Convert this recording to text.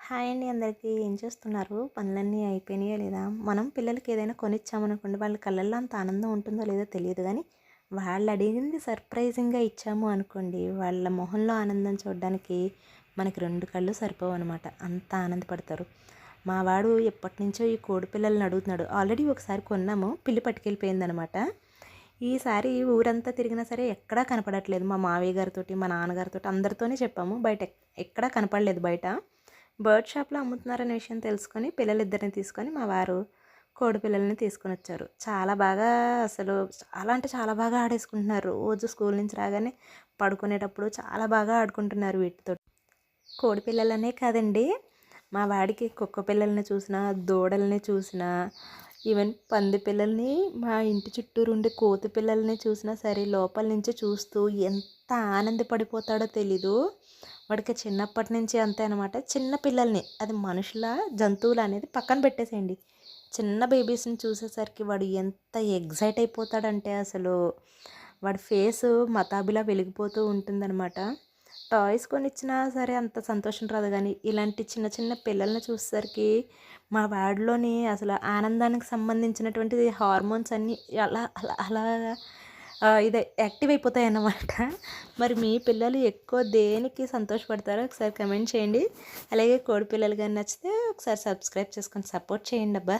Hi అండి అందరికీ. ఏం చేస్తున్నారు? పనులన్నీ అయిపోయినాయా లేదా? మనం పిల్లలకి ఏదైనా కొనిచ్చామనుకోండి, వాళ్ళ కళ్ళల్లో అంత ఆనందం ఉంటుందో లేదో తెలియదు కానీ, వాళ్ళు అడిగింది సర్ప్రైజింగ్గా ఇచ్చాము అనుకోండి, వాళ్ళ మొహంలో ఆనందం చూడడానికి మనకి 2 కళ్ళు సరిపోవన్నమాట. అంత ఆనందపడతారు. మా వాడు ఎప్పటినుంచో ఈ కోడి పిల్లల్ని అడుగుతున్నాడు. ఆల్రెడీ ఒకసారి కొన్నాము, పిల్లి పట్టుకెళ్ళిపోయిందనమాట. ఈసారి ఊరంతా తిరిగినా సరే ఎక్కడా కనపడట్లేదు. మా మావయ్య గారితోటి, మా నాన్నగారితోటి అందరితోనే చెప్పాము. బయట ఎక్కడా కనపడలేదు బయట. బర్డ్ షాప్లో అమ్ముతున్నారనే విషయం తెలుసుకొని పిల్లలిద్దరిని తీసుకొని మా వారు కోడి పిల్లల్ని తీసుకొని వచ్చారు. చాలా బాగా, అసలు చాలా అంటే చాలా బాగా ఆడేసుకుంటున్నారు. రోజు స్కూల్ నుంచి రాగానే పడుకునేటప్పుడు చాలా బాగా ఆడుకుంటున్నారు వీటితో. కోడి పిల్లలనే కాదండి, మా వాడికి కుక్క పిల్లల్ని చూసినా, దూడల్ని చూసినా, ఈవెన్ పంది పిల్లల్ని, మా ఇంటి చుట్టూరు ఉండే కోతి పిల్లల్ని చూసినా సరే లోపల నుంచి చూస్తూ ఎంత ఆనందపడిపోతాడో తెలీదు. వాడికి చిన్నప్పటి నుంచి అంతే అనమాట. చిన్న పిల్లల్ని, అది మనుషుల జంతువులు అనేది పక్కన పెట్టేసేయండి, చిన్న బేబీస్ని చూసేసరికి వాడు ఎంత ఎగ్జైట్ అయిపోతాడంటే అసలు వాడి ఫేసు మతాబిలా వెలిగిపోతూ ఉంటుందన్నమాట. టాయ్స్ కొనిచ్చినా సరే అంత సంతోషం రాదు కానీ ఇలాంటి చిన్న చిన్న పిల్లల్ని చూసేసరికి మా వాడిలోని అసలు ఆనందానికి సంబంధించినటువంటి హార్మోన్స్ అన్నీ అలా అలా అలాగా ఇదే యాక్టివ్ అయిపోతాయి అన్నమాట. మరి మీ పిల్లలు ఎక్కువ దేనికి సంతోషపడతారో ఒకసారి కమెంట్ చేయండి. అలాగే కోడి పిల్లలు కానీ నచ్చితే ఒకసారి సబ్స్క్రైబ్ చేసుకొని సపోర్ట్ చేయండి అబ్బా.